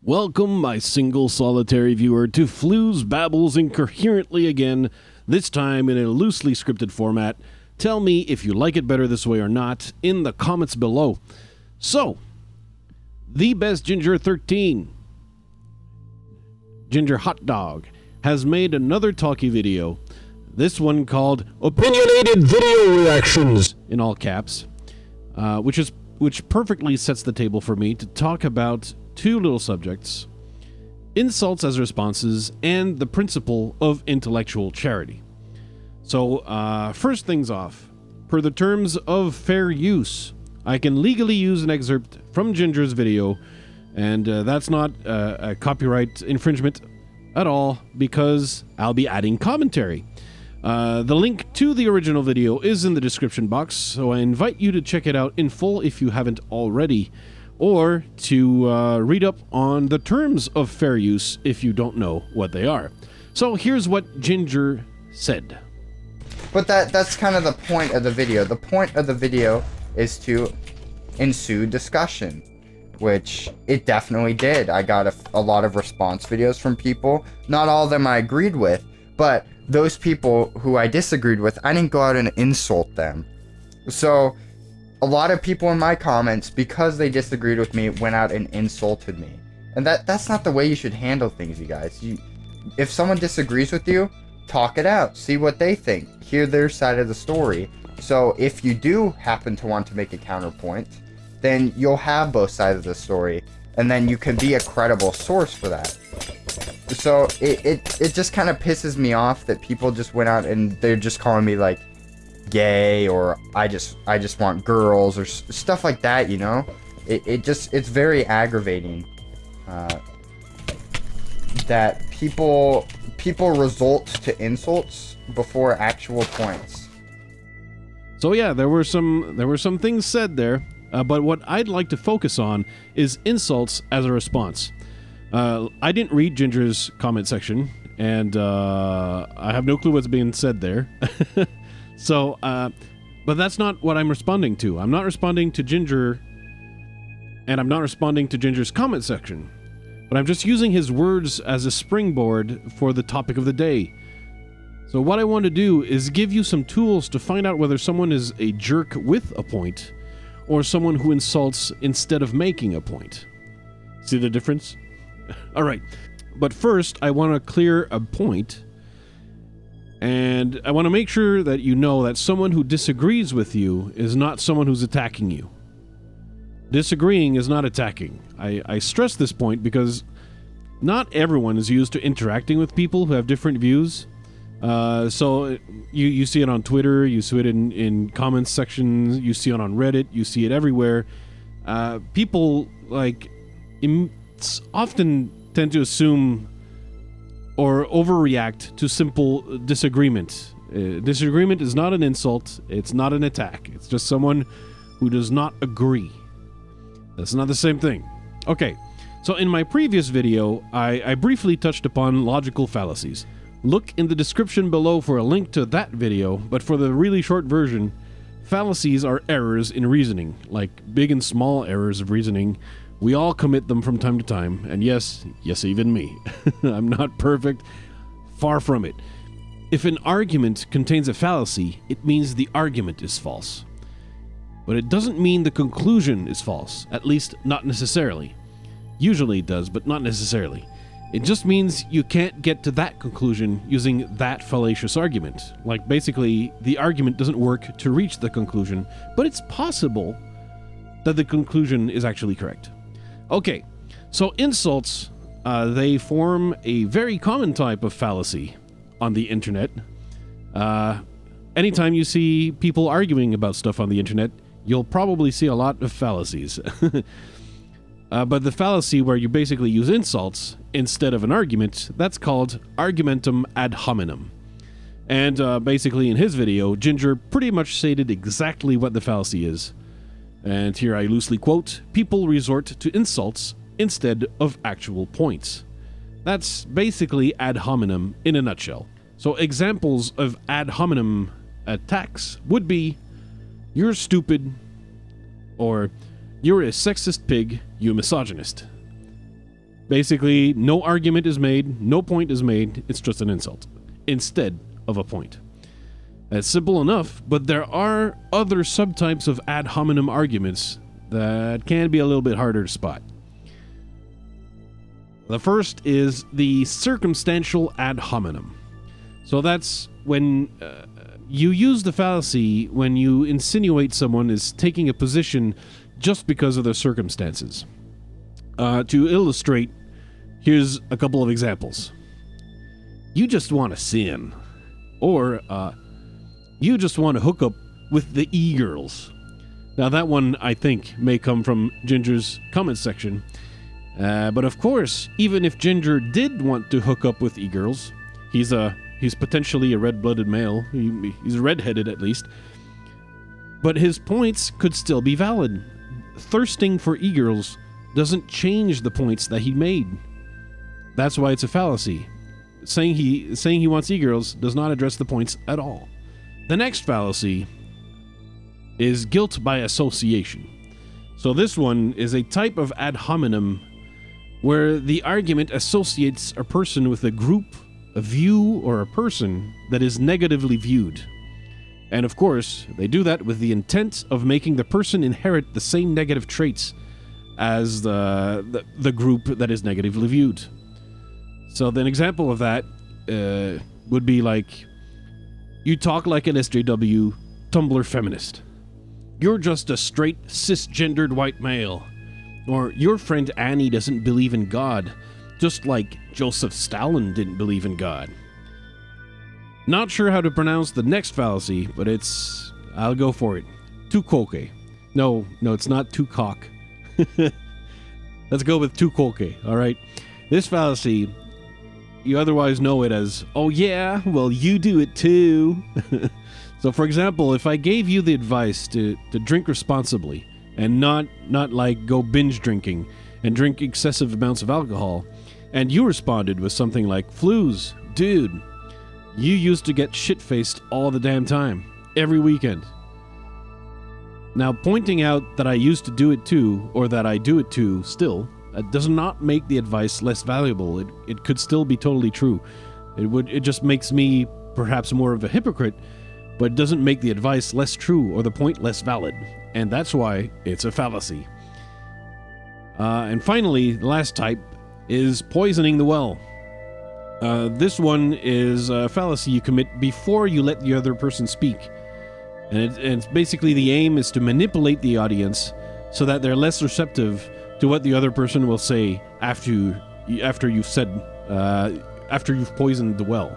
Welcome, my single solitary viewer, to Flouze Babbles Incoherently again, this time in a loosely scripted format. Tell me if you like it better this way or not in the comments below. So, the best Ginger 13, Ginger Hot Dog, has made another talkie video, this one called OPINIONATED VIDEO REACTIONS, in all caps, which perfectly sets the table for me to talk about two little subjects: insults as responses and the principle of intellectual charity. So, first things off, per the terms of fair use, I can legally use an excerpt from Ginger's video, and that's not a copyright infringement at all, because I'll be adding commentary. The link to the original video is in the description box, so I invite you to check it out in full if you haven't already, or to read up on the terms of fair use if you don't know what they are. So here's what Ginger said. But that's kind of the point of the video. The point of the video is to ensue discussion, which it definitely did. I got a lot of response videos from people. Not all of them I agreed with, but those people who I disagreed with, I didn't go out and insult them. So a lot of people in my comments, because they disagreed with me, went out and insulted me. And that's not the way you should handle things, you guys. If someone disagrees with you, talk it out. See what they think. Hear their side of the story. So if you do happen to want to make a counterpoint, then you'll have both sides of the story, and then you can be a credible source for that. So it just kind of pisses me off that people just went out and they're just calling me like gay, or I just want girls, or stuff like that, you know. It's very aggravating that people resort to insults before actual points. So yeah, there were some things said there, but what I'd like to focus on is insults as a response. I didn't read Ginger's comment section, and I have no clue what's being said there. So, but that's not what I'm responding to. I'm not responding to Ginger, and I'm not responding to Ginger's comment section, but I'm just using his words as a springboard for the topic of the day. So what I want to do is give you some tools to find out whether someone is a jerk with a point, or someone who insults instead of making a point. See the difference? All right, but first I want to clear a point. And I want to make sure that you know that someone who disagrees with you is not someone who's attacking you. Disagreeing is not attacking. I stress this point because not everyone is used to interacting with people who have different views. So you see it on Twitter, you see it in comments sections, you see it on Reddit, you see it everywhere. People often tend to assume or overreact to simple disagreement. Disagreement is not an insult, it's not an attack, it's just someone who does not agree. That's not the same thing. Okay, so in my previous video, I briefly touched upon logical fallacies. Look in the description below for a link to that video, but for the really short version, fallacies are errors in reasoning, like big and small errors of reasoning. We all commit them from time to time, and yes, even me. I'm not perfect, far from it. If an argument contains a fallacy, it means the argument is false. But it doesn't mean the conclusion is false, at least not necessarily. Usually it does, but not necessarily. It just means you can't get to that conclusion using that fallacious argument. Like, basically, the argument doesn't work to reach the conclusion, but it's possible that the conclusion is actually correct. Okay, so insults, they form a very common type of fallacy on the internet. Anytime you see people arguing about stuff on the internet, you'll probably see a lot of fallacies. But the fallacy where you basically use insults instead of an argument, that's called argumentum ad hominem. And basically in his video, Ginger pretty much stated exactly what the fallacy is. And here I loosely quote, "People resort to insults instead of actual points." That's basically ad hominem in a nutshell. So examples of ad hominem attacks would be, "You're stupid," or "You're a sexist pig, you misogynist." Basically, no argument is made, no point is made, it's just an insult instead of a point. That's simple enough, but there are other subtypes of ad hominem arguments that can be a little bit harder to spot. The first is the circumstantial ad hominem. So that's when you use the fallacy when you insinuate someone is taking a position just because of their circumstances. To illustrate, here's a couple of examples. You just want to sin. Or, you just want to hook up with the e-girls. Now that one, I think, may come from Ginger's comment section. But of course, even if Ginger did want to hook up with e-girls, he's potentially a red-blooded male. He's redheaded at least. But his points could still be valid. Thirsting for e-girls doesn't change the points that he made. That's why it's a fallacy. Saying he wants e-girls does not address the points at all. The next fallacy is guilt by association. So this one is a type of ad hominem where the argument associates a person with a group, a view, or a person that is negatively viewed. And of course, they do that with the intent of making the person inherit the same negative traits as the group that is negatively viewed. So an example of that would be like, you talk like an SJW Tumblr feminist. You're just a straight cisgendered white male. Or your friend Annie doesn't believe in God, just like Joseph Stalin didn't believe in God. Not sure how to pronounce the next fallacy, but I'll go for it. Tukoke. No, it's not Tukok. Let's go with Tukoke, alright? This fallacy, you otherwise know it as, oh yeah, well you do it too. So for example, if I gave you the advice to drink responsibly, and not like go binge drinking and drink excessive amounts of alcohol, and you responded with something like, Flouze, dude, you used to get shit-faced all the damn time, every weekend. Now, pointing out that I used to do it too, or that I do it too still, does not make the advice less valuable. It could still be totally true. It just makes me perhaps more of a hypocrite, but it doesn't make the advice less true or the point less valid. And that's why it's a fallacy. And finally, the last type is poisoning the well. This one is a fallacy you commit before you let the other person speak. And it's basically the aim is to manipulate the audience so that they're less receptive to what the other person will say after you've poisoned the well.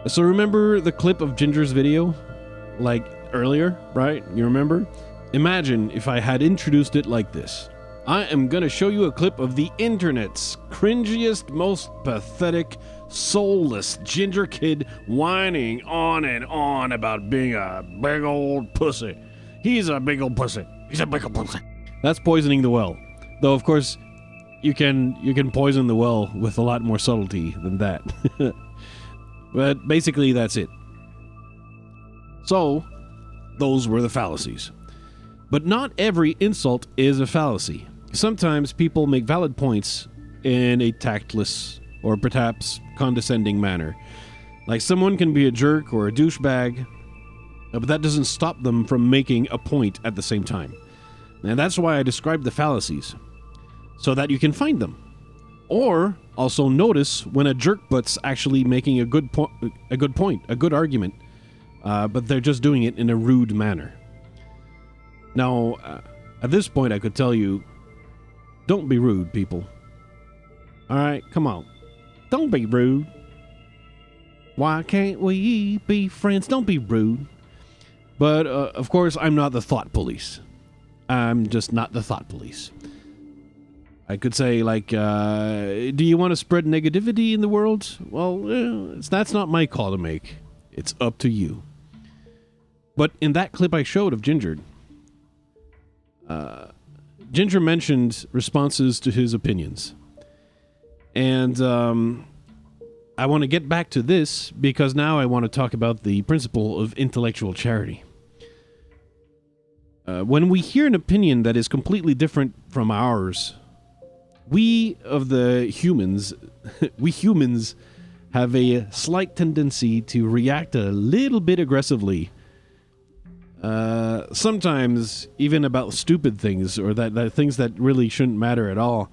So remember the clip of Ginger's video? Like earlier, right? You remember? Imagine if I had introduced it like this. I am gonna show you a clip of the internet's cringiest, most pathetic, soulless ginger kid whining on and on about being a big old pussy. He's a big old pussy. He's a big old pussy. That's poisoning the well. Though, of course, you can poison the well with a lot more subtlety than that. But basically, that's it. So, those were the fallacies. But not every insult is a fallacy. Sometimes people make valid points in a tactless or perhaps condescending manner. Like someone can be a jerk or a douchebag, but that doesn't stop them from making a point at the same time. And that's why I described the fallacies, so that you can find them. Or also notice when a jerkbutt's actually making a good point, a good argument, but they're just doing it in a rude manner. Now, at this point, I could tell you, don't be rude, people. All right, come on. Don't be rude. Why can't we be friends? Don't be rude. But, of course, I'm not the thought police. I'm just not the thought police. I could say, like, do you want to spread negativity in the world? Well, that's not my call to make. It's up to you. But in that clip I showed of Ginger, Ginger mentioned responses to his opinions. And I want to get back to this because now I want to talk about the principle of intellectual charity. When we hear an opinion that is completely different from ours, we of the humans, we humans have a slight tendency to react a little bit aggressively. Sometimes even about stupid things, or that things that really shouldn't matter at all.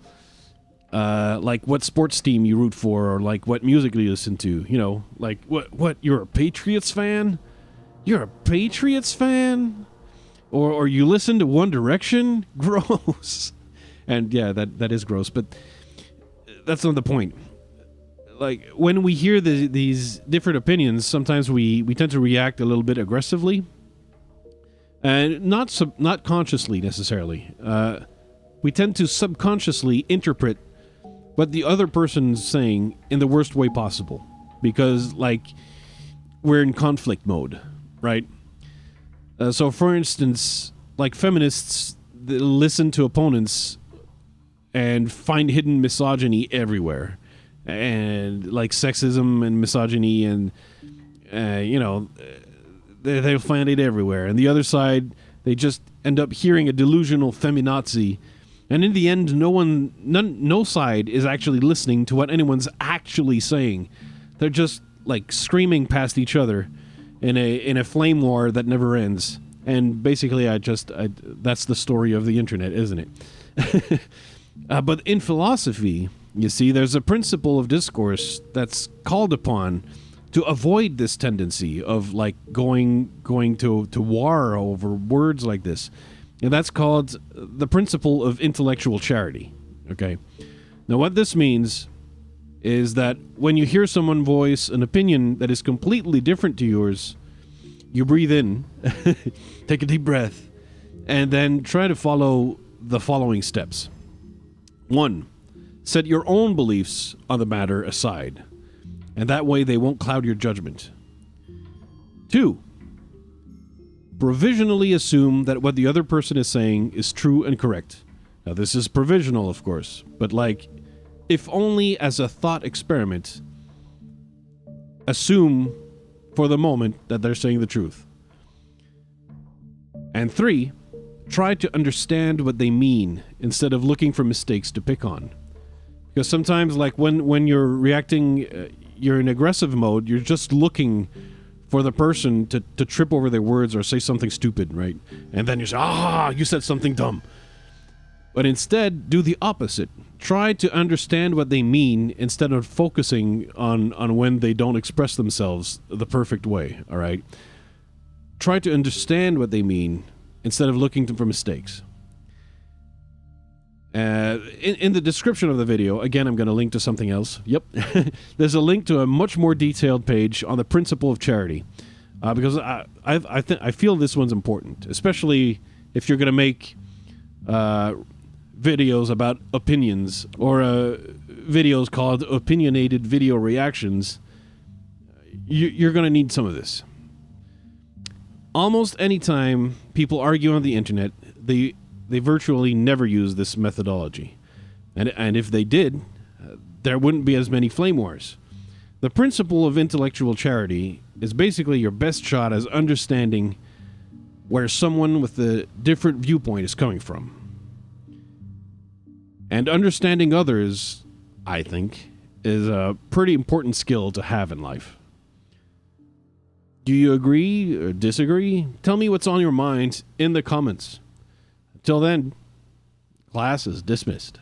Like what sports team you root for, or like what music you listen to. You know, like what you're a Patriots fan? You're a Patriots fan? Or you listen to One Direction? Gross. And yeah, that is gross, but that's not the point. Like, when we hear these different opinions, sometimes we tend to react a little bit aggressively. And not consciously, necessarily. We tend to subconsciously interpret what the other person's saying in the worst way possible. Because, like, we're in conflict mode, right? So, for instance, like feminists listen to opponents and find hidden misogyny everywhere. And, like, sexism and misogyny and, they'll find it everywhere. And the other side, they just end up hearing a delusional feminazi. And in the end, no side is actually listening to what anyone's actually saying. They're just, like, screaming past each other in a flame war that never ends. And basically, that's the story of the internet, isn't it? But in philosophy, you see, there's a principle of discourse that's called upon to avoid this tendency of, like, going to war over words like this. And that's called the principle of intellectual charity. Okay? Now, what this means is that when you hear someone voice an opinion that is completely different to yours, you breathe in, take a deep breath, and then try to follow the following steps. 1. Set your own beliefs on the matter aside, and that way they won't cloud your judgment. 2. Provisionally assume that what the other person is saying is true and correct. Now, this is provisional, of course, but, like, if only as a thought experiment, assume for the moment that they're saying the truth. And 3, try to understand what they mean instead of looking for mistakes to pick on. Because sometimes, like, when you're reacting, you're in aggressive mode, you're just looking for the person to trip over their words or say something stupid, right? And then you say, you said something dumb. But instead, do the opposite. Try to understand what they mean instead of focusing on when they don't express themselves the perfect way, all right? Try to understand what they mean instead of looking for mistakes. In the description of the video, again, I'm going to link to something else. Yep. There's a link to a much more detailed page on the principle of charity. Because I feel this one's important, especially if you're going to make videos about opinions, or videos called opinionated video reactions. You're going to need some of this. Almost any time people argue on the internet, they virtually never use this methodology. And if they did, there wouldn't be as many flame wars. The principle of intellectual charity is basically your best shot as understanding where someone with a different viewpoint is coming from. And understanding others, I think, is a pretty important skill to have in life. Do you agree or disagree? Tell me what's on your mind in the comments. Until then, class is dismissed.